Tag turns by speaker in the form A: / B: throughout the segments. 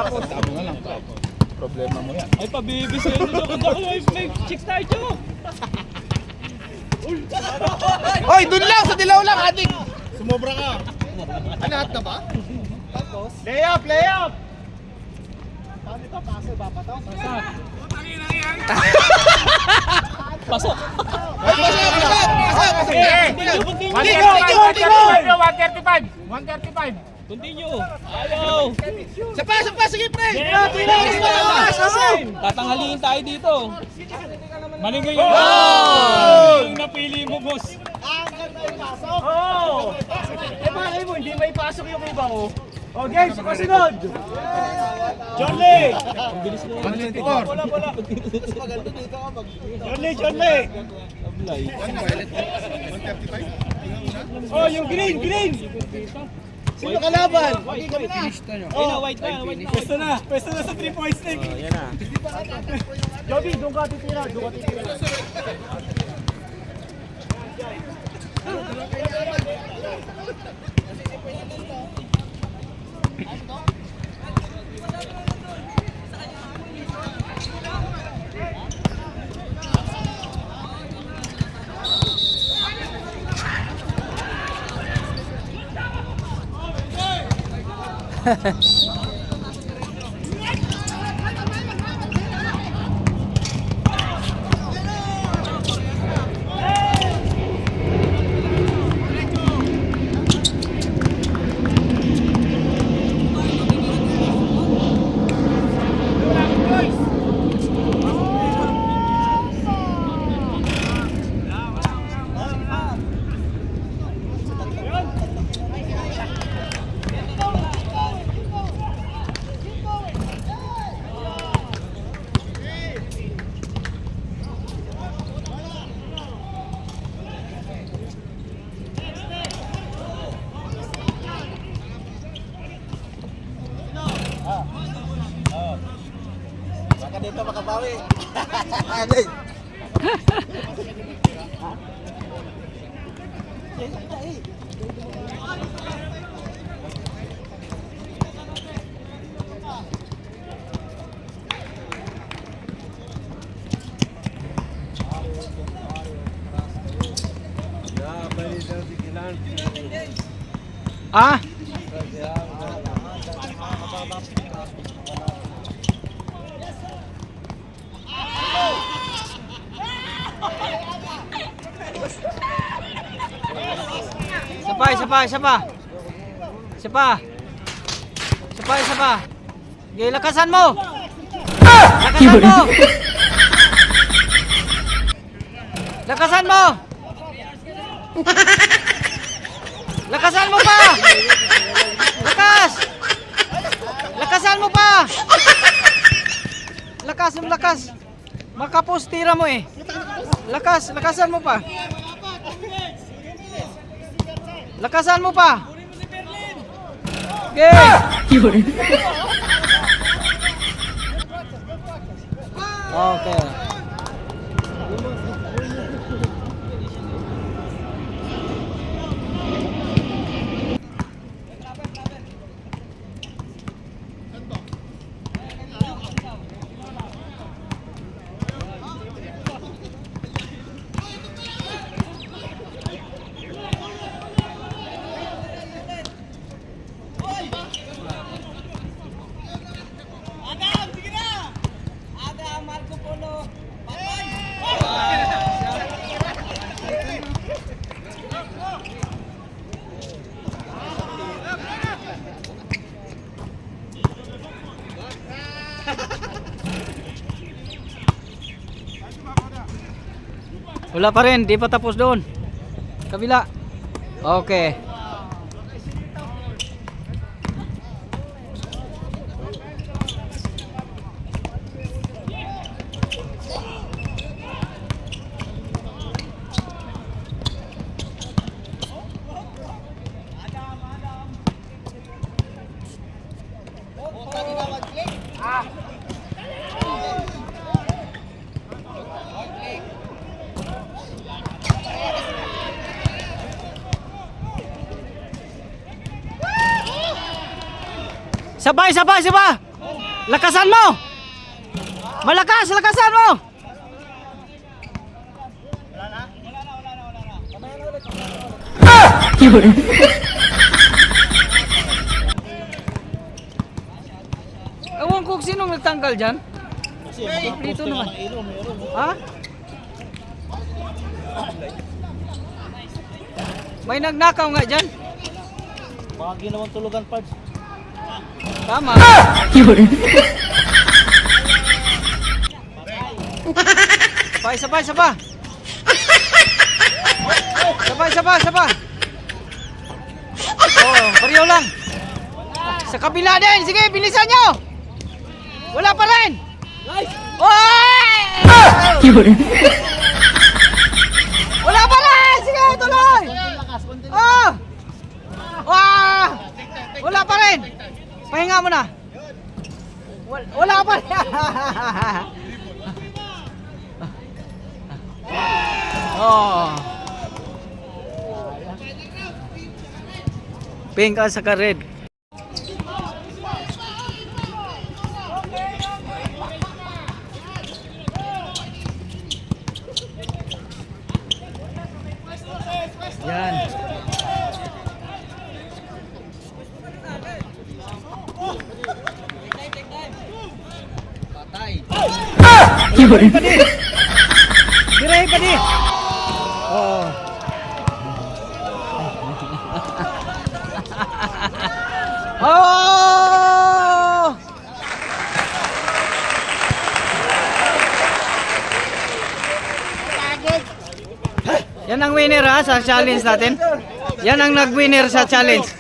A: Tama na lang. Problema mo yan.
B: Ay, pabibisin nyo. Ako may chicks tayo, Tiyo.
A: Hoy, dun lang! Sa dilaw lang, adik!
C: Sumobra ka. Lahat na ba?
A: Lay up! Lay up!
C: Paano ito? Paso ba pa to?
B: Pasok.
A: Ay, pasok! Pasok!
B: Continue.
A: 135!
B: Continue. Ayaw.
A: Sapa! Sige, pre!
B: Tatanghalin tayo dito.
D: Malingay yun.
A: Oh!
D: Yung napili mo, boss.
C: Ang ganda yung pasok.
D: Oo.
C: Eh bakit mo, hindi may pasok yung iba ko.
D: Oh, guys, pasunod. John Lee.
B: Ang bilis mo.
A: 124!
D: Bola.
C: Maganda dito ka mag...
D: John Lee.
B: Ablay.
D: Oh, yung green.
C: Sino kalaban?
B: Ayun na, white na.
D: Pwesto na sa 3 points na.
B: Yan na.
C: Joby, doon ka titira. Baka dito makabawi. Ano?
B: Ah? Isa pa. Okay, lakasan mo. Lakasan mo pa. Lakasan mo pa. Lakas. Makapos tira mo eh. Lakasan mo pa. Lakasan mo pa. Okay. Okay. Wala pa rin, di pa tapos doon. Kabila. Okay. Sabay! Lakasan mo! Malakas! Lakasan mo! Ewan ko kung sinong nagtanggal dyan.
C: Kasi mga
B: Dito
C: poste
B: naman.
C: ng ilo, meron.
B: Ha? May nagnakaw nga dyan.
C: Mga ginawang tulugan parts.
B: Tama. Sabay. Sabay. Oh, pareho lang. Sa kabila din. Sige, bilisan nyo. Wala pa rin. Oy! Wala pa rin. Sige, tuloy. Oh! Wala pa rin. Pahinga mo na. Wala pa rin. Oh. Pink at saka red. Yan. Diray pa di. Oh. Oh! Yan ang winner ha sa challenge natin. Yan ang nag-winner sa challenge.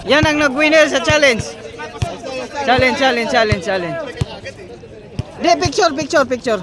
B: Yan ang nag-winner sa challenge. Challenge. Di, picture.